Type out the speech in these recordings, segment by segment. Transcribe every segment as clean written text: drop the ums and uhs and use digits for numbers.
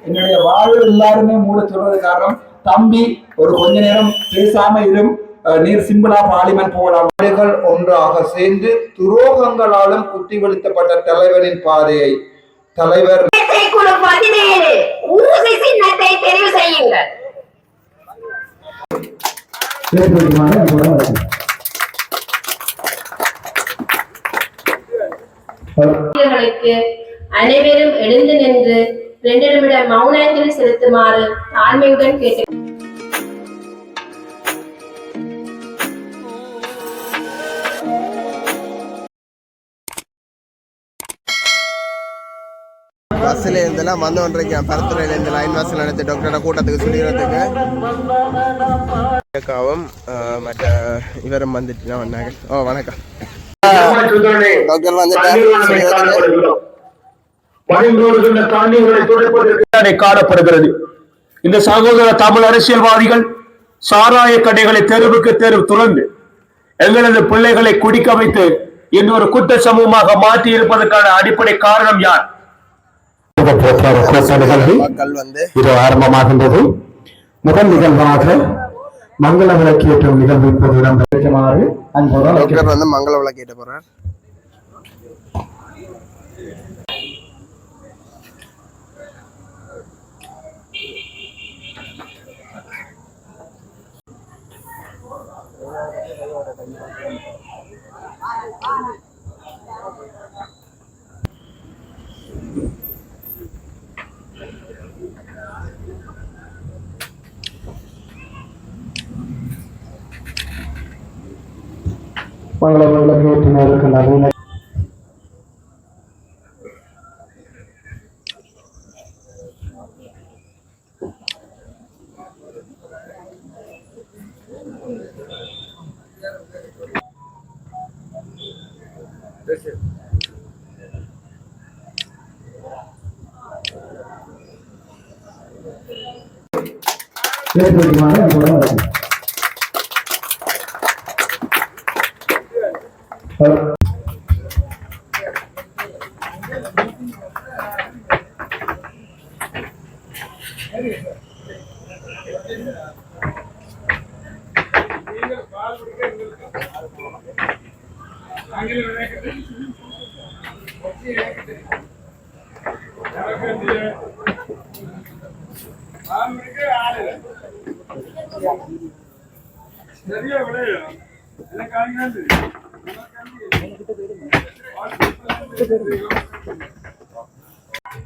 என்னுடைய வாழ்வு எல்லாருமே மூட சொல்றது காரணம் தம்பி ஒரு கொஞ்ச நேரம் பேசாம இரும், நீர் சிம்பிளா பார்லிமெண்ட் போகலாம். ஒன்றாக சேர்ந்து துரோகங்களாலும் குத்தி வீழ்த்தப்பட்ட தலைவரின் பாதையை தலைவர் தெரிவு செய்யுங்கள். அனைவரும் எழுந்து நின்று 2 நிமிட மௌனாஞ்சலி செலுத்துமாறு தாழ்மையுடன் கேட்டு பஸ்ல இருந்தெல்லாம் வந்து கொண்டிருக்கேன். பரத்துறையில இருந்து லைன் வாசல் நடத்தி டாக்டரோட கூட்டத்துக்கு சொல்லிடுறதுக்கு மற்ற இவரும் வந்துட்டு வந்தாங்க. ஓ வணக்கம் டாக்டர் வந்துட்டு காணப்படுகிறது. இந்த சகோதர தமிழ் அரசியல்வாதிகள் சாராய கடைகளை தெருவுக்கு தெரு துறந்து எங்களது பிள்ளைகளை குடிக்க வைத்து இன்னொரு குற்ற சமூகமாக மாற்றி இருப்பதற்கான அடிப்படை காரணம் யார்? இது ஆரம்பமாகின்றது. முதல் நிகழ்வாக மங்கள விளக்கேற்றும் நிகழ்வு இப்போது இடம்பெறுமாறு வந்து மங்கள விளக்கேற்ற போறார். மங்கள விளக்கேற்றினருக்கு நவீன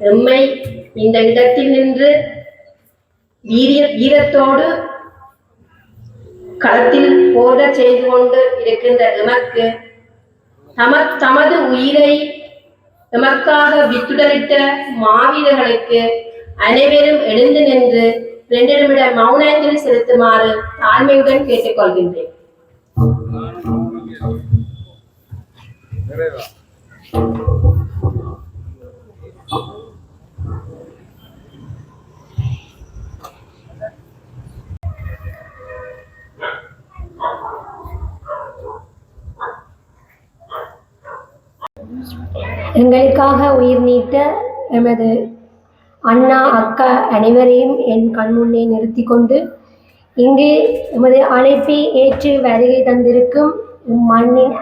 எம்மை இந்த இடத்தில் நின்று வீரத்தோடு களத்தில் போட செய்து கொண்டு இருக்கின்ற எமக்கு தமது உயிரை எமக்காக வித்துடலிட்ட மாவீரர்களுக்கு அனைவரும் எழுந்து நின்று 2 நிமிட மௌனாஞ்சலி செலுத்துமாறு தாழ்மையுடன் கேட்டுக்கொள்கின்றேன். எங்களுக்காக உயிர் நீத்த எமது அண்ணா அக்கா அனைவரையும் என் கண்முன்னே நிறுத்தி கொண்டு இங்கு எமது அழைப்பை ஏற்று வருகை தந்திருக்கும் மண்ணின்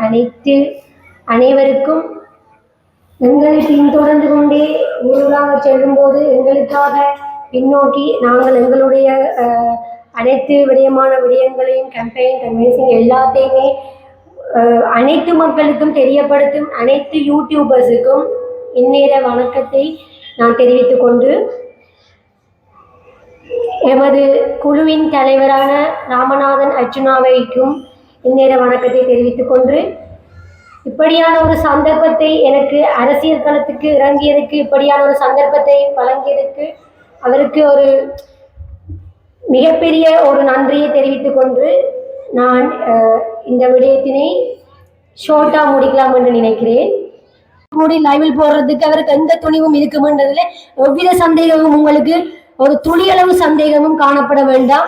அனைவருக்கும் எங்களை பின்தொடர்ந்து கொண்டே ஊராக செல்லும்போது எங்களுக்காக பின்னோக்கி நாங்கள் எங்களுடைய அனைத்து விடயங்களையும் கேம்பெயின் கன்வென்சிங் எல்லாத்தையுமே அனைத்து மக்களுக்கும் தெரியப்படுத்தும் அனைத்து யூடியூபர்ஸுக்கும் இந்நேர வணக்கத்தை நான் தெரிவித்துக் கொண்டு எமது குழுவின் தலைவரான ராமநாதன் அர்ச்சுனாவைக்கும் இந்நேர வணக்கத்தை தெரிவித்துக் கொண்டு இப்படியான ஒரு சந்தர்ப்பத்தை எனக்கு அரசியல் களத்துக்கு இறங்கியதுக்கு இப்படியான ஒரு சந்தர்ப்பத்தை வழங்கியதுக்கு அவருக்கு ஒரு மிகப்பெரிய ஒரு நன்றியை தெரிவித்துக் கொண்டு நான் இந்த விடயத்தினை ஷோர்ட்டா முடிக்கலாம் என்று நினைக்கிறேன். கூடி லைவில் போடுறதுக்கு அவருக்கு எந்த துணிவும் இருக்குமென்றதுல எவ்வித சந்தேகமும் உங்களுக்கு ஒரு துளியளவு சந்தேகமும் காணப்பட வேண்டாம்.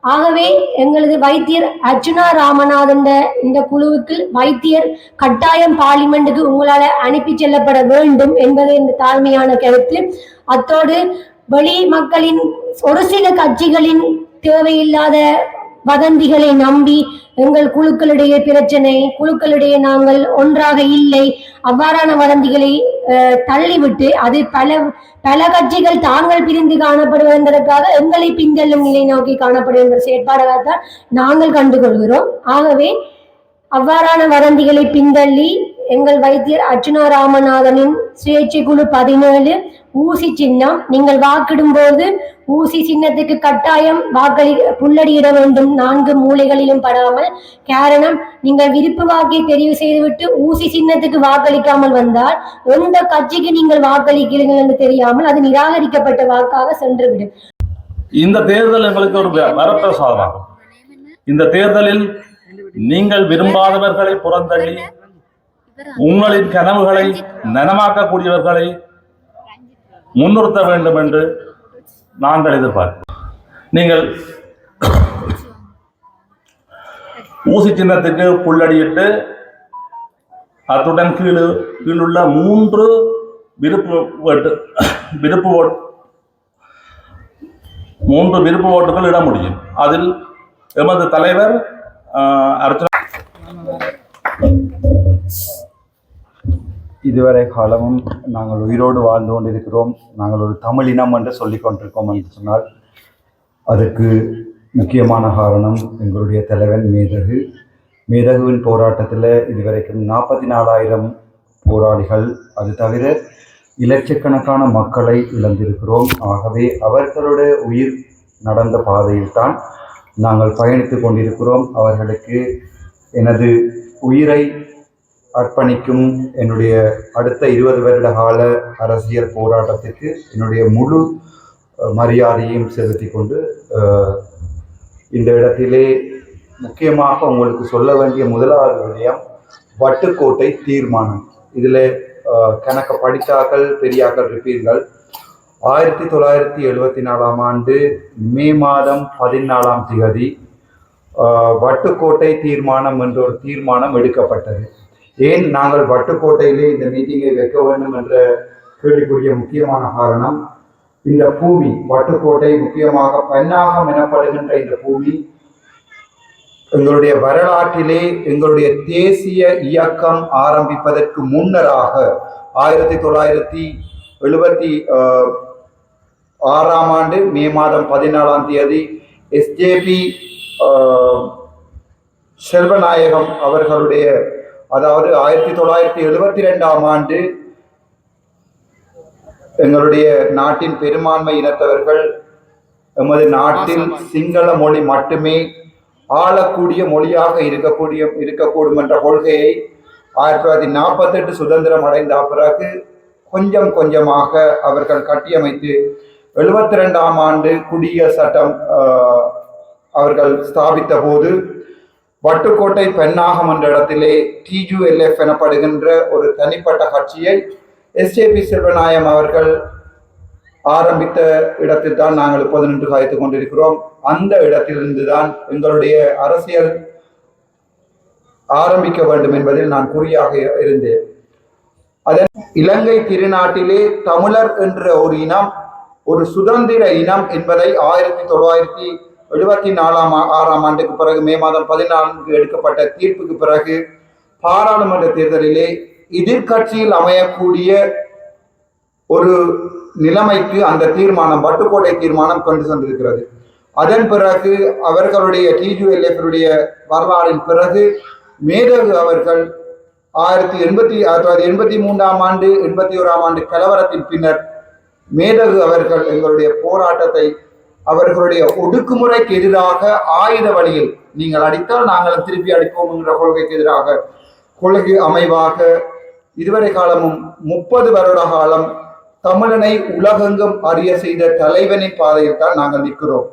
ஆகவே எங்களது வைத்தியர் அர்ச்சுனா ராமநாதன் இந்த குழுவுக்கு வைத்தியர் கட்டாயம் பார்லிமெண்ட்டுக்கு உங்களால் அனுப்பி செல்லப்பட வேண்டும் என்பது இந்த தாழ்மையான கருத்து. அத்தோடு வெளி மக்களின் ஒரு சில கட்சிகளின் தேவையில்லாத வதந்திகளை நம்பி எங்கள் குழுக்களிடையே பிரச்சனை, குழுக்களிடையே நாங்கள் ஒன்றாக இல்லை, அவ்வாறான வதந்திகளை தள்ளிவிட்டு அது பல கட்சிகள் தாங்கள் பிரிந்து காணப்படுவதற்காக எங்களை பின்தள்ளும் நிலை நோக்கி காணப்படுகின்ற செயற்பாடாகத்தான் நாங்கள் கண்டுகொள்கிறோம். ஆகவே அவ்வாறான வதந்திகளை பின்தள்ளி எங்கள் வைத்தியர் அர்ச்சுனா ராமநாதனின் சுயேட்சை குழு 17 ஊசி சின்னம், நீங்கள் வாக்கிடும் போது ஊசி சின்னத்துக்கு கட்டாயம் புல்லடியிட வேண்டும், 4 மூலைகளிலும் படாமல். காரணம், நீங்கள் விருப்பு வாக்கை தெரிவு செய்துவிட்டு ஊசி சின்னத்துக்கு வாக்களிக்காமல் வந்தால் எந்த கட்சிக்கு நீங்கள் வாக்களிக்கிறீர்கள் என்று தெரியாமல் அது நிராகரிக்கப்பட்ட வாக்காக சென்றுவிடும். இந்த தேர்தல் எங்களுக்கு ஒரு வரப்பிரசாதமாகும். இந்த தேர்தலில் நீங்கள் விரும்பாதவர்களை புறந்தள்ளி உங்களின் கனவுகளை நனமாக்கக்கூடியவர்களை முன்னிறுத்த வேண்டும் என்று நாங்கள் எதிர்பார்க்கிறோம். நீங்கள் ஊசி சின்னத்துக்கு புல்லடியிட்டு அத்துடன் கீழுள்ள 3 விருப்பு ஓட்டுகள் இட முடியும். அதில் எமது தலைவர் அர்ச்சனா இதுவரை காலமும் நாங்கள் உயிரோடு வாழ்ந்து கொண்டிருக்கிறோம், நாங்கள் ஒரு தமிழ் இனம் என்று சொல்லிக் கொண்டிருக்கோம் என்று சொன்னால் அதற்கு முக்கியமான காரணம் எங்களுடைய தலைவன் மேதகுவின் போராட்டத்தில் இதுவரைக்கும் 44,000 போராளிகள், அது தவிர இலட்சக்கணக்கான மக்களை இழந்திருக்கிறோம். ஆகவே அவர்களுடைய உயிர் நடந்த பாதையில் தான் நாங்கள் பயணித்து கொண்டிருக்கிறோம். அவர்களுக்கு எனது உயிரை அர்ப்பணிக்கும் என்னுடைய அடுத்த 20 வருட கால அரசியல் போராட்டத்திற்கு என்னுடைய முழு மரியாதையும் செலுத்தி கொண்டு இந்த இடத்திலே முக்கியமாக உங்களுக்கு சொல்ல வேண்டிய முதலாவது விடயம் வட்டுக்கோட்டை தீர்மானம். இதில் கணக்க படித்தாக்கள் பெரியாக்கள் இருப்பீர்கள். 1974ஆம் ஆண்டு மே மாதம் 14ஆம் தேதி வட்டுக்கோட்டை தீர்மானம் என்ற ஒரு தீர்மானம் எடுக்கப்பட்டது. ஏன் நாங்கள் வட்டுக்கோட்டையிலே இந்த மீட்டிங்கை வைக்க வேண்டும் என்ற கேள்விக்குரிய முக்கியமான காரணம், இந்த பூமி வட்டுக்கோட்டை முக்கியமாக பன்னாகம் எனப்படுகின்ற இந்த பூமி எங்களுடைய வரலாற்றிலே எங்களுடைய தேசிய இயக்கம் ஆரம்பிப்பதற்கு முன்னராக 1976ஆம் ஆண்டு மே மாதம் 14ஆம் தேதி எஸ்ஜேபி செல்வநாயகம் அவர்களுடைய, அதாவது 1972ஆம் ஆண்டு எங்களுடைய நாட்டின் பெரும்பான்மை இனத்தவர்கள் எமது நாட்டில் சிங்கள மொழி மட்டுமே ஆளக்கூடிய மொழியாக இருக்கக்கூடும் என்ற கொள்கையை 1948 சுதந்திரம் அடைந்த பிறகு கொஞ்சம் கொஞ்சமாக அவர்கள் கட்டியமைத்து 72ஆம் ஆண்டு குடிய சட்டம் அவர்கள் ஸ்தாபித்த போது வட்டுக்கோட்டை பெண்ணாகம் என்ற இடத்திலே TULF எனப்படுகின்ற ஒரு தனிப்பட்ட கட்சியை எஸ்ஜேபி செல்வநாயகம் அவர்கள் ஆரம்பித்த இடத்தில் தான் நாங்கள் இப்போது நின்று காய்த்துக் கொண்டிருக்கிறோம். அந்த இடத்திலிருந்து தான் எங்களுடைய அரசியல் ஆரம்பிக்க வேண்டும் என்பதில் நான் குறியாக இருந்தேன். அதன் இலங்கை திருநாட்டிலே தமிழர் என்ற ஒரு இனம் ஒரு சுதந்திர இனம் என்பதை 1974ஆம் ஆண்டுக்கு பிறகு மே மாதம் 14 எடுக்கப்பட்ட தீர்ப்புக்கு பிறகு பாராளுமன்ற தேர்தலிலே எதிர்கட்சியில் அமையக்கூடிய ஒரு நிலைமைக்கு அந்த தீர்மானம் வட்டுக்கோட்டை தீர்மானம் கொண்டு சென்றிருக்கிறது. அதன் பிறகு அவர்களுடைய TULF வரலாறின் பிறகு மேதகு அவர்கள் 1983ஆம் ஆண்டு 81ஆம் ஆண்டு கலவரத்தின் பின்னர் மேதகு அவர்கள் எங்களுடைய போராட்டத்தை அவர்களுடைய ஒடுக்குமுறைக்கு எதிராக ஆயுத வழியில் நீங்கள் அடித்தால் நாங்கள் திருப்பி அடிப்போம் என்ற கொள்கைக்கு எதிராக கொள்கை அமைவாக இதுவரை காலமும் 30 வருட காலம் தமிழனை உலகெங்கும் அறிய செய்த தலைவனின் பாதையில் தான் நாங்கள் நிற்கிறோம்.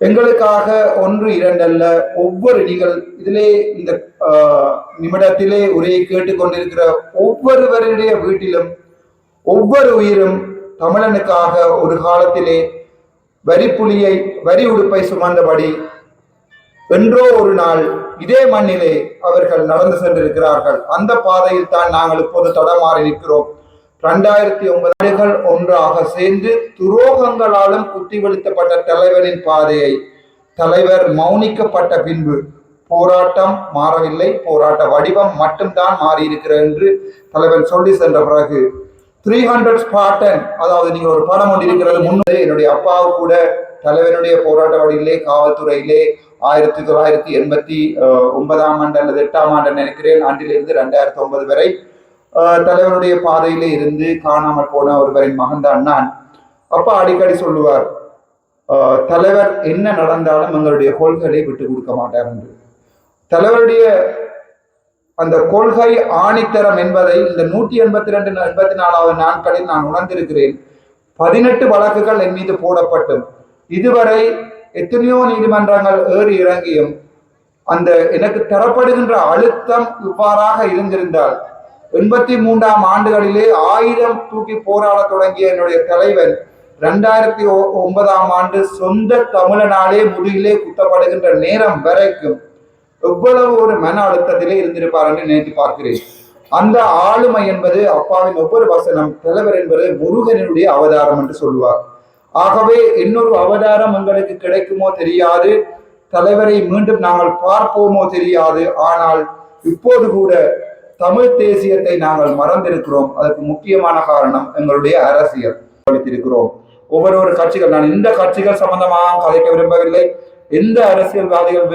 எங்களுக்காக 1 2 அல்ல, ஒவ்வொரு நீங்கள் இதிலே இந்த நிமிடத்திலே உரையை கேட்டுக்கொண்டிருக்கிற ஒவ்வொருவருடைய வீட்டிலும் ஒவ்வொரு உயிரும் தமிழனுக்காக ஒரு காலத்திலே வரிப்புலியை வரி உடுப்பை சுமந்தபடி என்றோ ஒரு நாள் இதே மண்ணிலே அவர்கள் நடந்து சென்றிருக்கிறார்கள். அந்த பாதையில் தான் நாங்கள் இப்போது தடமாறி நிற்கிறோம். 2009 ஆண்டுகள் ஒன்றாக சேர்ந்து துரோகங்களாலும் குத்தி வீழ்த்தப்பட்ட தலைவரின் பாதையை தலைவர் மௌனிக்கப்பட்ட பின்பு போராட்டம் மாறவில்லை, போராட்ட வடிவம் மட்டும்தான் மாறியிருக்கிறது என்று தலைவன் சொல்லி சென்ற பிறகு 300 ஸ்பார்டன், அதாவது நீங்க ஒரு படம் ஒன்று இருக்கிறது முன்னே என்னுடைய அப்பாவு கூட தலைவனுடைய போராட்ட வழியிலே காவல்துறையிலே 1989 ஆண்டு அல்லது 8ஆம் ஆண்டு நினைக்கிறேன் ஆண்டிலிருந்து 2009 வரை தலைவனுடைய பாதையிலே இருந்து காணாமல் போன ஒருவரின் மகன்தான் நான். அப்பா அடிக்கடி சொல்லுவார், தலைவர் என்ன நடந்தாலும் எங்களுடைய கொள்கைகளை விட்டு கொடுக்க மாட்டார் என்று. தலைவருடைய அந்த கொள்கை ஆணித்தரம் என்பதை இந்த 182 84வது நாட்களில் நான் உணர்ந்திருக்கிறேன். 18 வழக்குகள் என் மீது போடப்பட்டும் இதுவரை எத்தனையோ நீதிமன்றங்கள் ஏறி இறங்கியும் அந்த எனக்கு தரப்படுகின்ற அழுத்தம் இவ்வாறாக இருந்திருந்தால் 83ஆம் ஆண்டுகளிலே 1000 தூக்கி போராட தொடங்கிய என்னுடைய தலைவன் 2009ஆம் ஆண்டு சொந்த தமிழனாலே முதுகிலே குத்தப்படுகின்ற நேரம் வரைக்கும் எவ்வளவு ஒரு மன அழுத்தத்திலே இருந்திருப்பார் என்று நினைத்து பார்க்கிறேன். அந்த ஆளுமை என்பது அப்பாவின் ஒவ்வொரு வசனம் தலைவர் என்பது முருகனுடைய அவதாரம் என்று சொல்லுவார். ஆகவே இன்னொரு அவதாரம் எங்களுக்கு கிடைக்குமோ தெரியாது, தலைவரை மீண்டும் நாங்கள் பார்ப்போமோ தெரியாது. ஆனால் இப்போது கூட தமிழ் தேசியத்தை நாங்கள் மறந்திருக்கிறோம். அதற்கு முக்கியமான காரணம் எங்களுடைய அரசியல் படித்திருக்கிறோம். ஒவ்வொரு கட்சிகள், நான் இந்த கட்சிகள் சம்பந்தமாக கதைக்க விரும்பவில்லை, எந்த அரசியல்வாதிகள்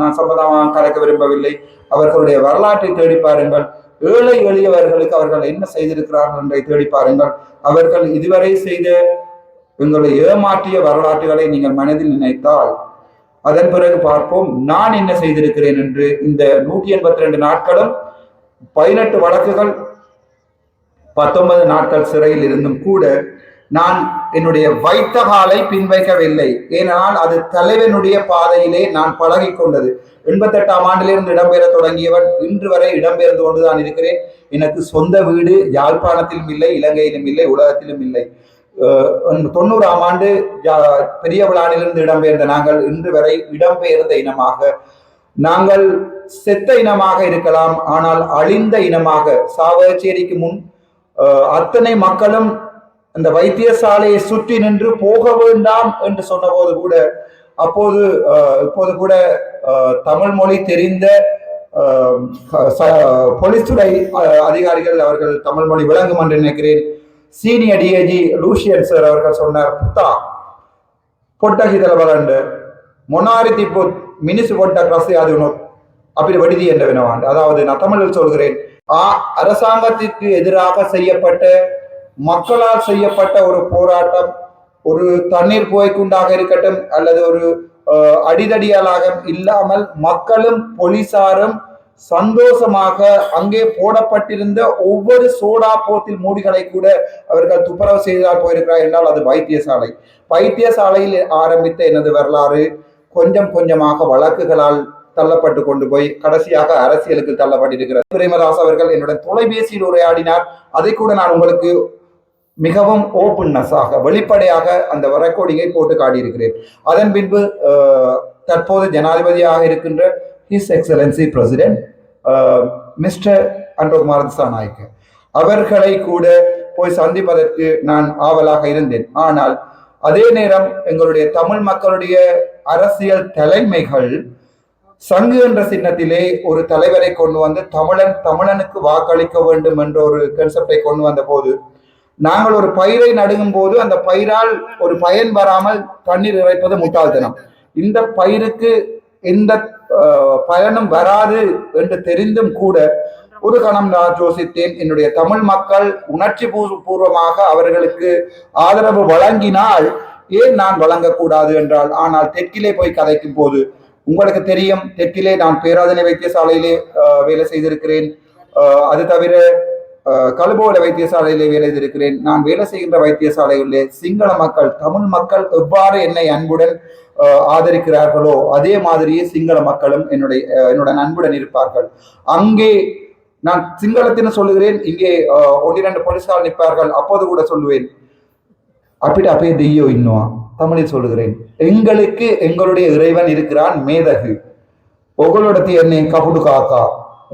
நான் சம்பந்தமாக கதைக்க விரும்பவில்லை. அவர்களுடைய வரலாற்றை தேடி பாருங்கள். ஏழை எளியவர்களுக்கு அவர்கள் என்ன செய்திருக்கிறார்கள் என்பதை தேடி பாருங்கள். அவர்கள் இதுவரை செய்த எங்களை ஏமாற்றிய வரலாற்றுகளை நீங்கள் மனதில் நினைத்தால் அதன் பிறகு பார்ப்போம் நான் என்ன செய்திருக்கிறேன் என்று. இந்த 182 நாட்களும் 18 வழக்குகள் 19 நாட்கள் சிறையில் இருந்தும் கூட நான் என்னுடைய வைத்த காலை பின்வைக்கவில்லை. ஏனால் அது தலைவனுடைய பாதையிலே நான் பழகி கொண்டது. 88ஆம் ஆண்டிலிருந்து இடம்பெற தொடங்கியவன் இன்று வரை இடம்பெயர்ந்து கொண்டுதான் இருக்கிறேன். எனக்கு சொந்த வீடு யாழ்ப்பாணத்திலும் இல்லை, இலங்கையிலும் இல்லை, உலகத்திலும் இல்லை. 90ஆம் ஆண்டு பெரிய விழாவிலிருந்து இடம்பெயர்ந்த நாங்கள் இன்று வரை இடம்பெயர்ந்த இனமாக, நாங்கள் செத்த இனமாக இருக்கலாம், ஆனால் அழிந்த இனமாக. சாவகச்சேரிக்கு முன் அத்தனை மக்களும் அந்த வைத்தியசாலையை சுற்றி நின்று போக வேண்டாம் என்று சொன்ன போது கூட இப்போது கூட தமிழ் மொழி தெரிந்த போலீஸ் துறை அதிகாரிகள் அவர்கள் தமிழ் மொழி விளங்கும் என்று நினைக்கிறேன். சீனியர் டிஐஜி லூசியன் சார் அவர்கள் சொன்னார், புத்தா பொட்டகிதல வளண்டு மொனாரி திப்பு மினிசு பொட்ட கசை அது அப்படி வடிதி என்ற வினவாண்டு. அதாவது நான் தமிழில் சொல்கிறேன், அரசாங்கத்திற்கு எதிராக செய்யப்பட்ட மக்களால் செய்யப்பட்ட ஒரு போராட்டம், ஒரு தண்ணீர் புகைக்குண்டாக இருக்கட்டும் அல்லது ஒரு அடிதடியாலாக இல்லாமல் மக்களும் போலீசாரும் சந்தோஷமாக அங்கே போடப்பட்டிருந்த ஒவ்வொரு சோடா போத்தில் மூடிகளை கூட அவர்கள் துப்புரவு செய்தால் போயிருக்கிறார் என்றால் அது வைத்தியசாலை. வைத்தியசாலையில் ஆரம்பித்த எனது வரலாறு கொஞ்சம் கொஞ்சமாக வழக்குகளால் தள்ளப்பட்டு கொண்டு போய் கடைசியாக அரசியலுக்கு தள்ளப்பட்டிருக்கிறது. பிரேமதாஸ் அவர்கள் என்னுடன் தொலைபேசியில் உரையாடினார். அதை கூட நான் உங்களுக்கு மிகவும் ஓப்பன்னஸாக வெளிப்படையாக அந்த ரெக்கார்டிங்கை போட்டு காட்டியிருக்கிறேன். அதன் பின்பு தற்போது ஜனாதிபதியாக இருக்கின்ற his excellency president mister Anura Kumara Dissanayake அவர்களை கூட போய் சந்திப்பதற்கு நான் ஆவலாக இருந்தேன். ஆனால் அதே நேரம் எங்களுடைய தமிழ் மக்களுடைய அரசியல் தலைமைகள் சங்கு என்ற சின்னத்திலே ஒரு தலைவரை கொண்டு வந்து தமிழனுக்கு வாக்களிக்க வேண்டும் என்ற ஒரு கன்செப்டை கொண்டு வந்த போது நாங்கள் ஒரு பயிரை நடுங்கும் போது அந்த பயிரால் ஒரு பயன் வராமல் தண்ணீர் இறைப்பது முட்டாள்தனம். இந்த பயிருக்கு எந்த பயனும் வராது என்று தெரிந்தும் கூட ஒரு கணம் நான் யோசித்தேன், என்னுடைய தமிழ் மக்கள் உணர்ச்சி பூர்வமாக அவர்களுக்கு ஆதரவு வழங்கினால் ஏன் நான் வழங்கக்கூடாது என்றால். ஆனால் தெற்கிலே போய் கதைக்கும் போது உங்களுக்கு தெரியும், தெற்கிலே நான் பேராதனை வைத்தியசாலையிலே வேலை செய்திருக்கிறேன். அது தவிர கழுபோல வைத்தியசாலையிலே வேலை செய்திருக்கிறேன். நான் வேலை செய்கின்ற வைத்தியசாலையிலே சிங்கள மக்கள் தமிழ் மக்கள் எவ்வாறு என்னை அன்புடன் ஆதரிக்கிறார்களோ அதே மாதிரியே சிங்கள மக்களும் என்னுடன் அன்புடன் இருப்பார்கள். அங்கே நான் சிங்களத்தின்னு சொல்லுகிறேன், இங்கே 1-2 போலீஸ்கார் நிற்பார்கள். அப்போது கூட சொல்லுவேன், அப்பிட அப்பே தெய்யோ இன்னும் தமிழில் சொல்லுகிறேன். எங்களுக்கு எங்களுடைய இறைவன் இருக்கிறான் மேதகு. உங்களோட என்னை கபுடு காக்கா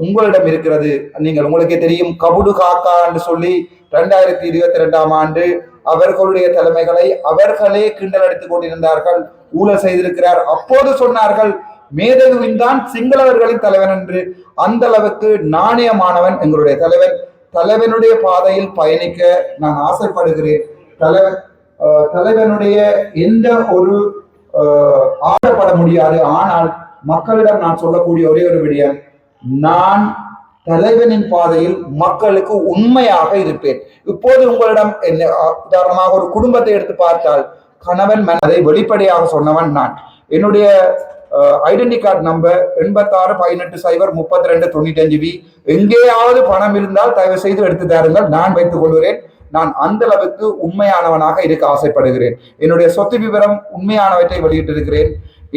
உங்களிடம் இருக்கிறது. நீங்கள் உங்களுக்கே தெரியும், கபுடு காக்கா என்று சொல்லி 2022ஆம் ஆண்டு அவர்களுடைய தலைமைகளை அவர்களே கிண்டல் அடித்துக் கொண்டிருந்தார்கள், ஊழல் செய்திருக்கிறார். அப்போது சொன்னார்கள் மேதகுவின் தான் சிங்களவர்களின் தலைவன் என்று. அந்த அளவுக்கு நாணயமானவன் எங்களுடைய தலைவன். தலைவனுடைய பாதையில் பயணிக்க நான் ஆசைப்படுகிறேன். தலைவனுடைய எந்த ஒரு ஆடப்பட முடியாது. ஆனால் மக்களிடம் நான் சொல்லக்கூடிய ஒரே ஒரு விடயம், நான் தலைவனின் பாதையில் மக்களுக்கு உண்மையாக இருப்பேன். இப்போது உங்களிடம் உதாரணமாக ஒரு குடும்பத்தை எடுத்து பார்த்தால், கணவன் அதை வெளிப்படையாக சொன்னவன் நான். என்னுடைய ஐடென்டி கார்டு நம்பர் 8618033295. எங்கேயாவது பணம் இருந்தால் தயவு செய்து எடுத்து தாருங்கள், நான் வைத்துக் கொள்கிறேன். நான் அந்த அளவுக்கு உண்மையானவனாக இருக்க ஆசைப்படுகிறேன். என்னுடைய சொத்து விவரம் உண்மையானவற்றை வெளியிட்டிருக்கிறேன்.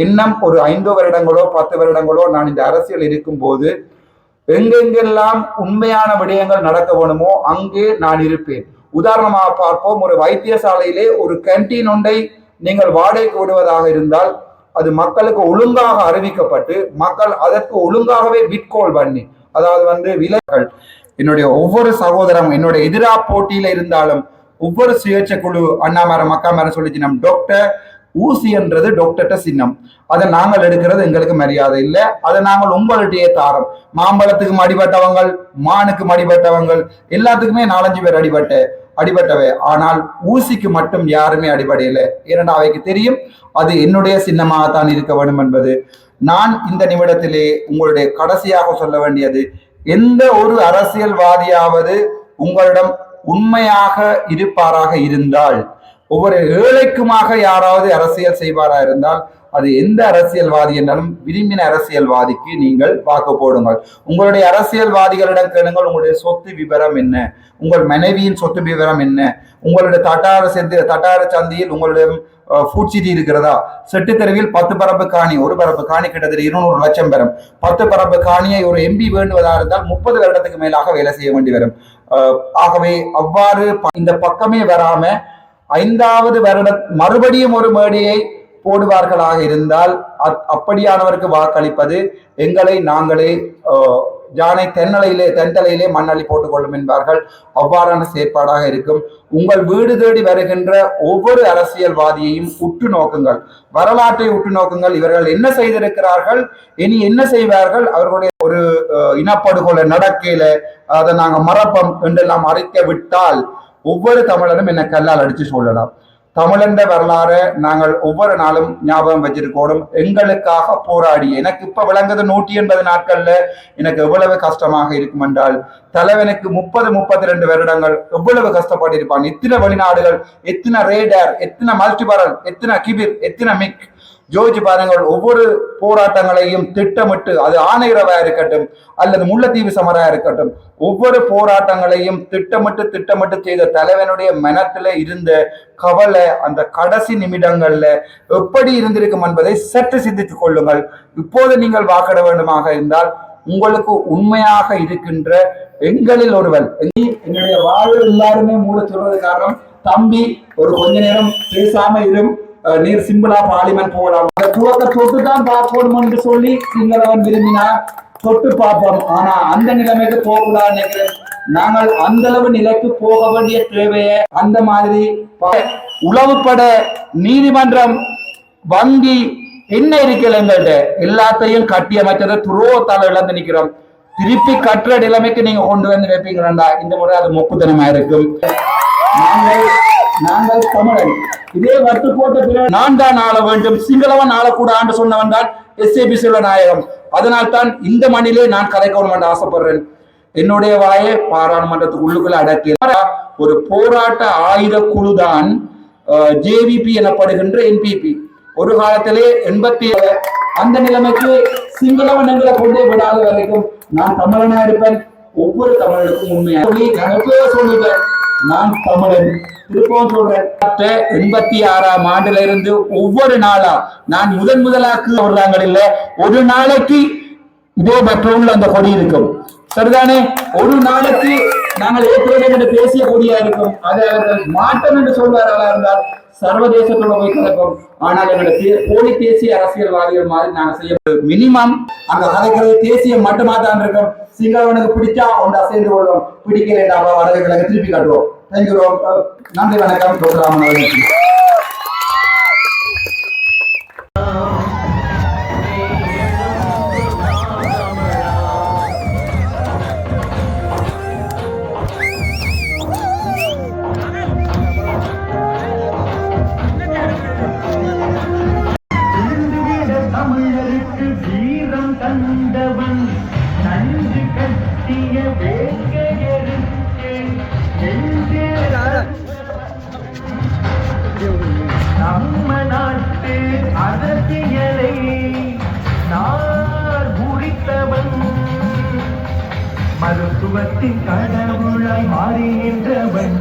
இன்னும் ஒரு 5 வருடங்களோ 10 வருடங்களோ நான் இந்த அரசியல் இருக்கும் போது எங்கெங்கெல்லாம் உண்மையான விடயங்கள் நடக்க வேணுமோ அங்கே நான் இருப்பேன். உதாரணமாக பார்ப்போம், ஒரு வைத்தியசாலையிலே ஒரு கேன்டீன் ஒன்றை நீங்கள் வாடகைக்கு விடுவதாக இருந்தால் அது மக்களுக்கு ஒழுங்காக அறிவிக்கப்பட்டு மக்கள் அதற்கு ஒழுங்காகவே விட்கோல் பண்ணி, அதாவது விலைகள். என்னுடைய ஒவ்வொரு சகோதரம் என்னுடைய எதிரா போட்டியில இருந்தாலும் ஒவ்வொரு சுயேட்சை குழு அண்ணாமரம் அக்காமரம் சொல்லிச்சு, நம் டாக்டர் ஊசி என்றது டாக்டர்கிட்ட சின்னம், அதை நாங்கள் எடுக்கிறது எங்களுக்கு மரியாதை இல்லை, அதை நாங்கள் உங்கள்கிட்டயே தாரோம். மாம்பழத்துக்கு அடிபட்டவங்க, மானுக்கு அடிபட்டவங்க, எல்லாத்துக்குமே 4-5 பேர் அடிபட்டவை. ஆனால் ஊசிக்கு மட்டும் யாருமே அடிபடையில. ஏன்னா அவைக்கு தெரியும் அது என்னுடைய சின்னமாகத்தான் இருக்க வேண்டும் என்பது. நான் இந்த நிமிடத்திலே உங்களுடைய கடைசியாக சொல்ல வேண்டியது, எந்த ஒரு அரசியல்வாதியாவது உங்களிடம் உண்மையாக இருப்பாராக இருந்தால், ஒவ்வொரு ஏழைக்குமாக யாராவது அரசியல் செய்வாரா இருந்தால், அது எந்த அரசியல்வாதி என்றாலும் விரும்பின அரசியல்வாதிக்கு நீங்கள் வாக்கு போடுங்கள். உங்களுடைய அரசியல்வாதிகளிடம் கேளுங்கள், உங்களுடைய சொத்து விவரம் என்ன, உங்கள் மனைவியின் சொத்து விவரம் என்ன, உங்களுடைய தட்டார சந்தியில் உங்களுடைய ஃபுட் சிட்டி இருக்கிறதா, செட்டு தெருவில் 10 பரப்பு காணி, ஒரு பரப்பு காணி கிட்டத்தட்ட 200 லட்சம் பெறும். 10 பரப்பு காணியை ஒரு எம்பி வேண்டுவதாக இருந்தால் 30 வருடத்துக்கு மேலாக வேலை செய்ய வேண்டி வரும். ஆகவே அவ்வாறு இந்த பக்கமே வராம 5வது வருடம் மறுபடியும் ஒரு மேடையை போடுவார்களாக இருந்தால் அப்படியானவருக்கு வாக்களிப்பது எங்களை நாங்களே யானை தென்தலையிலே மண்ணள்ளி போட்டுக் கொள்ளும் என்பார்கள். அவ்வாறான செயற்பாடாக இருக்கும். உங்கள் வீடு தேடி வருகின்ற ஒவ்வொரு அரசியல்வாதியையும் உற்று நோக்குங்கள், வரலாற்றை உற்று நோக்குங்கள். இவர்கள் என்ன செய்திருக்கிறார்கள், இனி என்ன செய்வார்கள், அவர்களுடைய ஒரு இனப்படுகொலை நடக்கையில அதை நாங்கள் மறப்போம் என்றெல்லாம் அறிக்க விட்டால் ஒவ்வொரு தமிழரும் என்ன கல்லால் அடிச்சு சொல்லலாம். தமிழண்ட வரலாறு நாங்கள் ஒவ்வொரு நாளும் ஞாபகம் வச்சிருக்கோம். எங்களுக்காக போராடி எனக்கு இப்ப விளங்குது 180 நாட்கள்ல எனக்கு எவ்வளவு கஷ்டமாக இருக்கும் என்றால், தலைவனுக்கு 30-32 வருடங்கள் எவ்வளவு கஷ்டப்பட்டிருப்பான். எத்தனை வெளிநாடுகள், எத்தனை ரேடர், எத்தனை மல்டிபரல், எத்தனை கிபிர், எத்தனை மிக் ஜோதிச்சு பாருங்கள். ஒவ்வொரு போராட்டங்களையும் திட்டமிட்டு, அது ஆணையரவா இருக்கட்டும் அல்லது முல்லைத்தீவு சமரா இருக்கட்டும், ஒவ்வொரு போராட்டங்களையும் திட்டமிட்டு செய்த தலைவனுடைய மனத்துல இருந்த கவலை அந்த கடைசி நிமிடங்கள்ல எப்படி இருந்திருக்கும் என்பதை சற்று சிந்தித்துக் கொள்ளுங்கள். இப்போது நீங்கள் வாக்கிட வேண்டுமாக இருந்தால் உங்களுக்கு உண்மையாக இருக்கின்ற எங்களில் ஒருவன். என்னுடைய வாழ்வு எல்லாருமே மூட சொல்றது காரணம், தம்பி ஒரு கொஞ்ச நேரம் பேசாம இரும், நீர் சிம்பிளா பார்லிமெண்ட் போகலாம், அந்த துவக்க தொட்டு தான் பார்ப்போம் என்று சொல்லி சிங்களவன் விரும்பினா தொட்டு பார்ப்போம். ஆனா அந்த நிலைமைக்கு போகக்கூடாது நினைக்கிறேன். நாங்கள் அந்த அளவு நிலைக்கு போக வேண்டிய தேவையை அந்த மாதிரி உளவுப்பட நீதிமன்றம் வங்கி என்ன இருக்கல எங்கள்கிட்ட எல்லாத்தையும் கட்டி அமைச்சதை துரோகத்தால இழந்து நிக்கிறோம். திருப்பி கட்டுற நிலைமைக்கு நீங்க கொண்டு வந்து வைப்பீங்களா? இந்த முறை அது மொக்குத்தனமா இருக்கும். நாங்கள் தமிழன், இதே வட்டு போட்ட பிறகு நான் தான் ஆள வேண்டும், சிங்களவன் ஆளக்கூடாது சொன்னவன் தான் SABC நாயகம். அதனால் தான் இந்த மண்ணிலே நான் கலைக்கணும் என்று ஆசைப்படுறேன். என்னுடைய வாயை பாராளுமன்றத்துக்கு உள்ளுக்குள்ள அடக்கி ஒரு போராட்ட ஆயுத குழுதான் JVP எனப்படுகின்ற NPP. ஒரு காலத்திலே 87 அந்த நிலைமைக்கு சிங்களவன் எங்களை கொண்டே விடாத வரைக்கும் நான் தமிழனா இருப்பேன். ஒவ்வொரு தமிழனுக்கும் உண்மையாக சொல்லுவேன், நான் தமிழன். திருப்பவும் சொல்றேன், 86ஆம் ஆண்டுல இருந்து ஒவ்வொரு நாளா நான் முதலாக்கு வர்றாங்க இல்ல, ஒரு நாளைக்கு இதே பெட்ரோல் அந்த கொடி இருக்கும், சரிதானே? ஒரு நாளைக்கு நாங்கள் ஏற்கனவே என்ற தேசிய கொடியா இருக்கும் அதை அவர்கள் மாற்றம் என்று சொல்வார்களா இருந்தால் சர்வதேசத்தோட போய் கலக்கும். ஆனால் எங்களுடைய போலி தேசிய அரசியல்வாதிகள் மாதிரி நாங்கள் செய்ய மினிமம் அங்க கலைக்கிறது தேசியம் மட்டுமா தான் இருக்கும். சிங்களவனுக்கு பிடிச்சா ஒன்று அசைந்து கொள்வோம், பிடிக்கல வடக்கு கிழக்கு திருப்பி காட்டுவோம். தேங்க்யூ. நன்றி, வணக்கம். டாக்டர் ராமன் அவர்கள். தமிழருக்கு வீரம் தந்தவன் நஞ்சு கட்டிய வேங்கையருக்கு நம்ம நாட்டு அரசியலை நார் குறித்தவன் மருத்துவத்தின் கடவுளாய் மாறுகின்றவன்